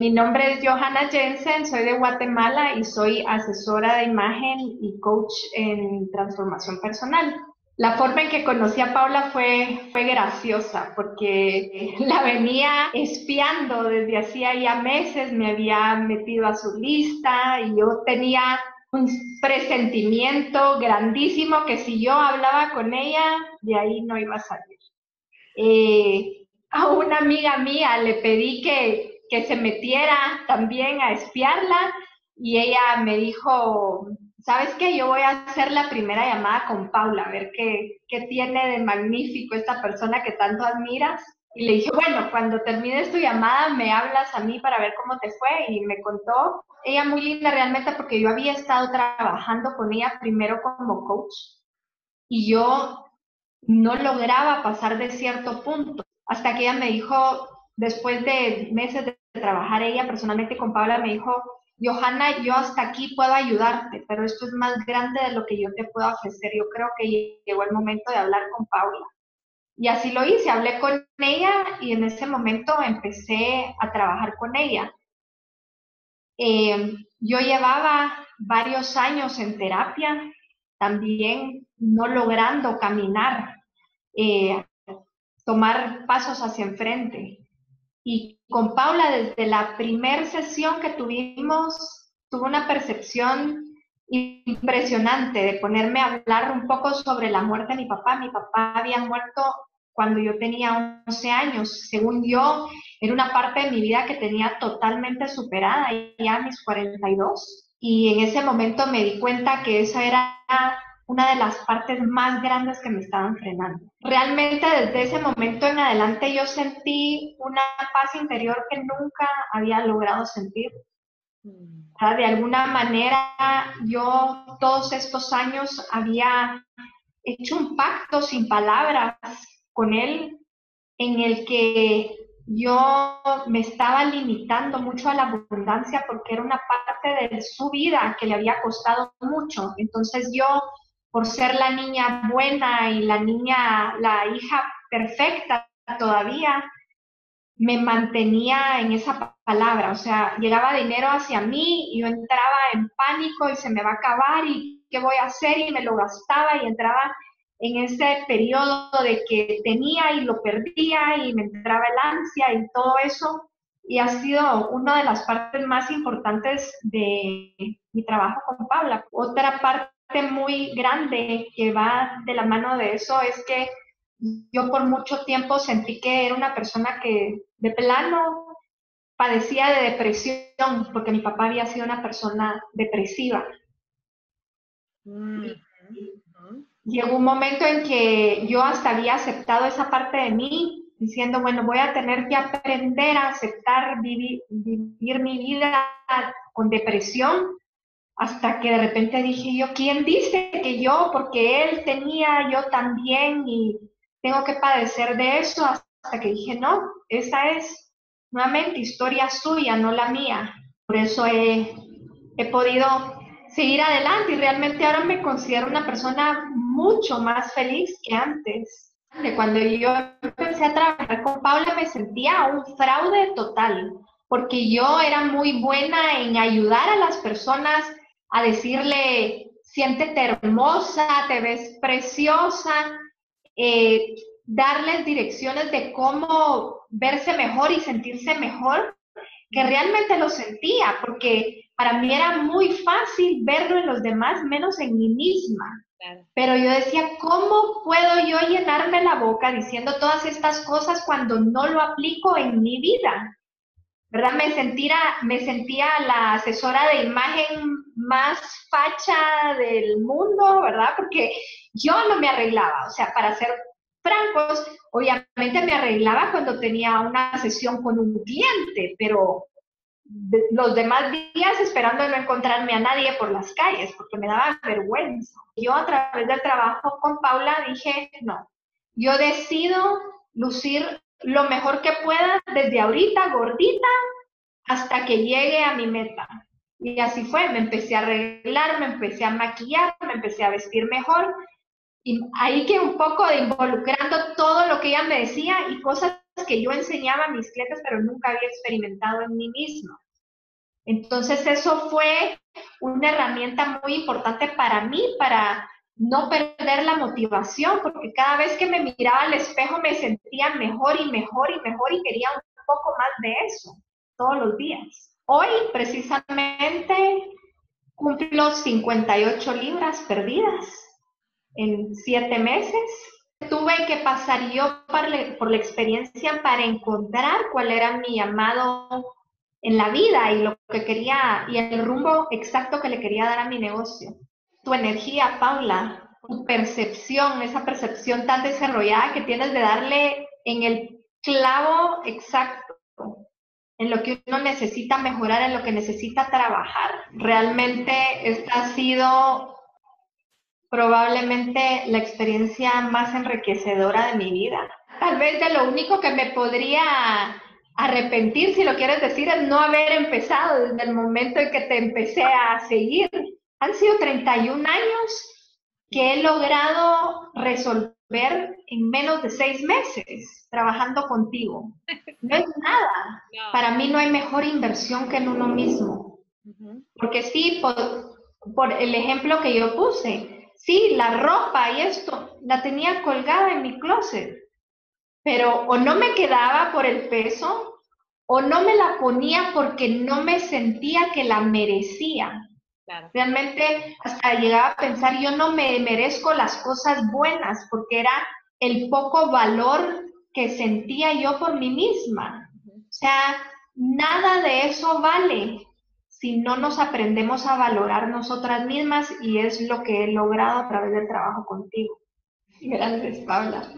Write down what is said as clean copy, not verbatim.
Mi nombre es Johanna Jensen, soy de Guatemala y soy asesora de imagen y coach en transformación personal. La forma en que conocí a Paula fue graciosa porque la venía espiando desde hacía ya meses, me había metido a su lista y yo tenía un presentimiento grandísimo que si yo hablaba con ella, de ahí no iba a salir. A una amiga mía le pedí que se metiera también a espiarla y ella me dijo, ¿sabes qué? Yo voy a hacer la primera llamada con Paula, a ver qué tiene de magnífico esta persona que tanto admiras. Y le dije, bueno, cuando termines tu llamada me hablas a mí para ver cómo te fue y me contó. Ella muy linda realmente porque yo había estado trabajando con ella primero como coach y yo no lograba pasar de cierto punto, hasta que ella me dijo, después de meses de trabajar ella personalmente con Paula, me dijo, Johanna, yo hasta aquí puedo ayudarte, pero esto es más grande de lo que yo te puedo ofrecer. Yo creo que llegó el momento de hablar con Paula. Y así lo hice, hablé con ella y en ese momento empecé a trabajar con ella. Yo llevaba varios años en terapia, también no logrando caminar, eh, tomar pasos hacia enfrente. Y con Paula, desde la primera sesión que tuvimos, tuve una percepción impresionante de ponerme a hablar un poco sobre la muerte de mi papá. Mi papá había muerto cuando yo tenía 11 años. Según yo, era una parte de mi vida que tenía totalmente superada, ya a mis 42. Y en ese momento me di cuenta que esa era una de las partes más grandes que me estaban frenando. Realmente desde ese momento en adelante yo sentí una paz interior que nunca había logrado sentir. De alguna manera yo todos estos años había hecho un pacto sin palabras con él en el que yo me estaba limitando mucho a la abundancia porque era una parte de su vida que le había costado mucho. Entonces yo, por ser la niña buena y la niña, la hija perfecta todavía, me mantenía en esa palabra, o sea, llegaba dinero hacia mí y yo entraba en pánico y se me va a acabar y qué voy a hacer y me lo gastaba y entraba en ese periodo de que tenía y lo perdía y me entraba el ansia y todo eso y ha sido una de las partes más importantes de mi trabajo con Paula. Otra parte muy grande que va de la mano de eso es que yo por mucho tiempo sentí que era una persona que de plano padecía de depresión, porque mi papá había sido una persona depresiva. Mm, Y ujú. llegó un momento en que yo hasta había aceptado esa parte de mí, diciendo, bueno, voy a tener que aprender a aceptar vivir mi vida con depresión, hasta que de repente dije yo, ¿quién dice que yo? Porque él tenía, yo también, y tengo que padecer de eso, hasta que dije, no, esa es nuevamente historia suya, no la mía. Por eso he podido seguir adelante y realmente ahora me considero una persona mucho más feliz que antes. De cuando yo empecé a trabajar con Paula me sentía un fraude total, porque yo era muy buena en ayudar a las personas a decirle, siéntete hermosa, te ves preciosa, eh, darles direcciones de cómo verse mejor y sentirse mejor, que realmente lo sentía, porque para mí era muy fácil verlo en los demás, menos en mí misma. Claro. Pero yo decía, ¿cómo puedo yo llenarme la boca diciendo todas estas cosas cuando no lo aplico en mi vida? ¿Verdad? Me sentía la asesora de imagen más facha del mundo, ¿verdad? Porque yo no me arreglaba, o sea, para ser francos, obviamente me arreglaba cuando tenía una sesión con un cliente, pero los demás días esperando no encontrarme a nadie por las calles, porque me daba vergüenza. Yo a través del trabajo con Paula dije, no, yo decido lucir lo mejor que pueda desde ahorita, gordita, hasta que llegue a mi meta. Y así fue, me empecé a arreglar, me empecé a maquillar, me empecé a vestir mejor. Y ahí que un poco de involucrando todo lo que ella me decía y cosas que yo enseñaba a mis clientes, pero nunca había experimentado en mí misma. Entonces eso fue una herramienta muy importante para mí, para no perder la motivación, porque cada vez que me miraba al espejo me sentía mejor y mejor y mejor y quería un poco más de eso todos los días. Hoy precisamente cumplo 58 libras perdidas en 7 meses. Tuve que pasar yo por la experiencia para encontrar cuál era mi llamado en la vida y lo que quería y el rumbo exacto que le quería dar a mi negocio. Tu energía, Paula, tu percepción, esa percepción tan desarrollada que tienes de darle en el clavo exacto, en lo que uno necesita mejorar, en lo que necesita trabajar. Realmente esta ha sido probablemente la experiencia más enriquecedora de mi vida. Tal vez de lo único que me podría arrepentir, si lo quieres decir, es no haber empezado desde el momento en que te empecé a seguir. Han sido 31 años que he logrado resolver en menos de 6 meses trabajando contigo. No es nada. No. Para mí no hay mejor inversión que en uno mismo. Porque sí, por el ejemplo que yo puse, sí, la ropa y esto la tenía colgada en mi closet, pero o no me quedaba por el peso o no me la ponía porque no me sentía que la merecía. Claro. Realmente hasta llegaba a pensar, yo no me merezco las cosas buenas porque era el poco valor que sentía yo por mí misma. O sea, nada de eso vale si no nos aprendemos a valorar nosotras mismas, y es lo que he logrado a través del trabajo contigo. Gracias, Paula.